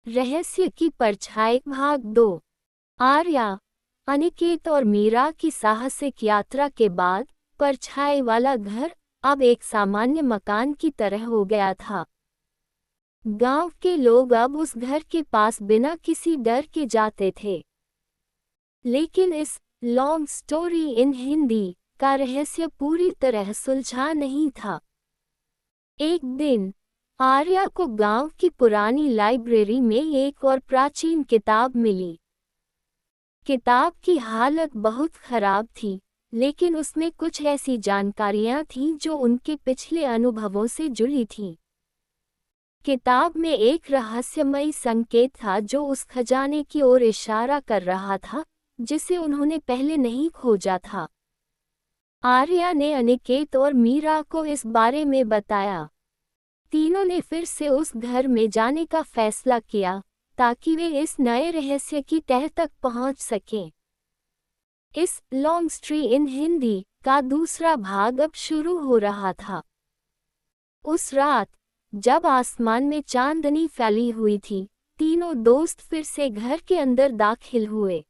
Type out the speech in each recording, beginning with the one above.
रहस्य की परछाई भाग 2। आर्या, अनिकेत और मीरा की साहसिक यात्रा के बाद परछाई वाला घर अब एक सामान्य मकान की तरह हो गया था। गांव के लोग अब उस घर के पास बिना किसी डर के जाते थे। लेकिन इस लॉन्ग स्टोरी इन हिंदी का रहस्य पूरी तरह सुलझा नहीं था। एक दिन आर्या को गांव की पुरानी लाइब्रेरी में एक और प्राचीन किताब मिली। किताब की हालत बहुत खराब थी, लेकिन उसमें कुछ ऐसी जानकारियां थीं जो उनके पिछले अनुभवों से जुड़ी थीं। किताब में एक रहस्यमयी संकेत था जो उस खजाने की ओर इशारा कर रहा था जिसे उन्होंने पहले नहीं खोजा था। आर्या ने अनिकेत और मीरा को इस बारे में बताया। तीनों ने फिर से उस घर में जाने का फैसला किया ताकि वे इस नए रहस्य की तह तक पहुंच सकें। इस लॉन्ग स्टोरी इन हिंदी का दूसरा भाग अब शुरू हो रहा था। उस रात जब आसमान में चांदनी फैली हुई थी, तीनों दोस्त फिर से घर के अंदर दाखिल हुए।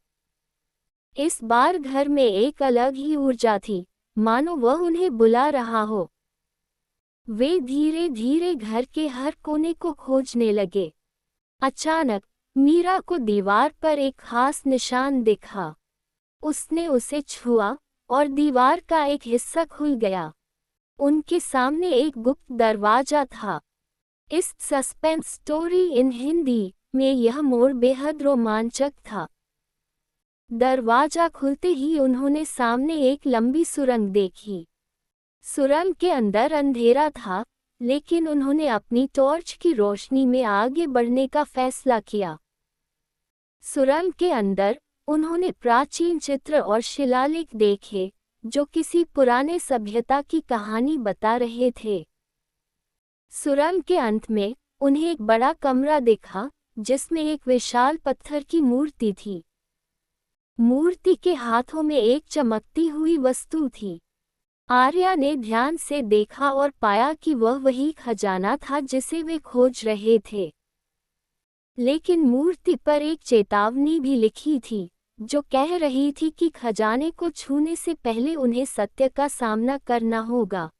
इस बार घर में एक अलग ही ऊर्जा थी, मानो वह उन्हें बुला रहा हो। वे धीरे धीरे घर के हर कोने को खोजने लगे। अचानक मीरा को दीवार पर एक खास निशान दिखा। उसने उसे छुआ और दीवार का एक हिस्सा खुल गया। उनके सामने एक गुप्त दरवाजा था। इस सस्पेंस स्टोरी इन हिंदी में यह मोड़ बेहद रोमांचक था। दरवाजा खुलते ही उन्होंने सामने एक लंबी सुरंग देखी। सुरंग के अंदर अंधेरा था, लेकिन उन्होंने अपनी टॉर्च की रोशनी में आगे बढ़ने का फैसला किया। सुरंग के अंदर उन्होंने प्राचीन चित्र और शिलालेख देखे जो किसी पुराने सभ्यता की कहानी बता रहे थे। सुरंग के अंत में उन्हें एक बड़ा कमरा दिखा जिसमें एक विशाल पत्थर की मूर्ति थी। मूर्ति के हाथों में एक चमकती हुई वस्तु थी। आर्या ने ध्यान से देखा और पाया कि वह वही खजाना था जिसे वे खोज रहे थे। लेकिन मूर्ति पर एक चेतावनी भी लिखी थी जो कह रही थी कि खजाने को छूने से पहले उन्हें सत्य का सामना करना होगा।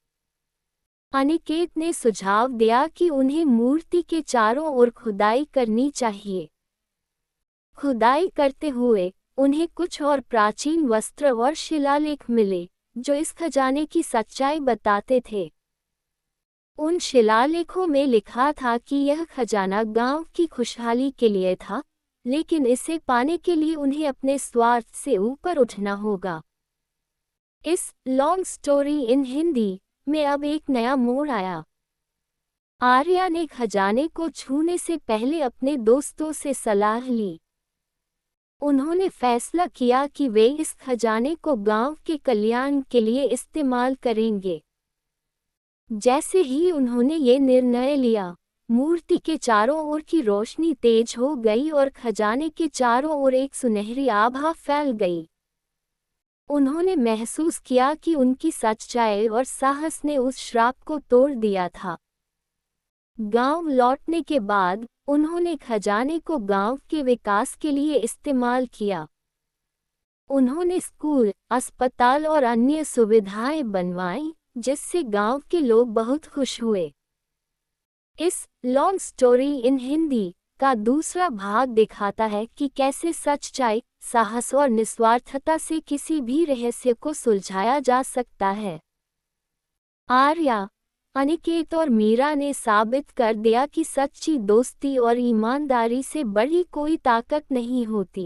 अनिकेत ने सुझाव दिया कि उन्हें मूर्ति के चारों ओर खुदाई करनी चाहिए। खुदाई करते हुए उन्हें कुछ और प्राचीन वस्त्र और शिलालेख मिले जो इस खजाने की सच्चाई बताते थे। उन शिलालेखों में लिखा था कि यह खजाना गांव की खुशहाली के लिए था, लेकिन इसे पाने के लिए उन्हें अपने स्वार्थ से ऊपर उठना होगा। इस लॉन्ग स्टोरी इन हिंदी में अब एक नया मोड़ आया। आर्या ने खजाने को छूने से पहले अपने दोस्तों से सलाह ली। उन्होंने फैसला किया कि वे इस खजाने को गांव के कल्याण के लिए इस्तेमाल करेंगे। जैसे ही उन्होंने ये निर्णय लिया, मूर्ति के चारों ओर की रोशनी तेज हो गई और खजाने के चारों ओर एक सुनहरी आभा फैल गई। उन्होंने महसूस किया कि उनकी सच्चाई और साहस ने उस श्राप को तोड़ दिया था। गांव लौटने के बाद उन्होंने खजाने को गांव के विकास के लिए इस्तेमाल किया। उन्होंने स्कूल, अस्पताल और अन्य सुविधाएं बनवाईं, जिससे गांव के लोग बहुत खुश हुए। इस लॉन्ग स्टोरी इन हिंदी का दूसरा भाग दिखाता है कि कैसे सच्चाई, साहस और निस्वार्थता से किसी भी रहस्य को सुलझाया जा सकता है। आर्या, अनिकेत और मीरा ने साबित कर दिया कि सच्ची दोस्ती और ईमानदारी से बड़ी कोई ताकत नहीं होती।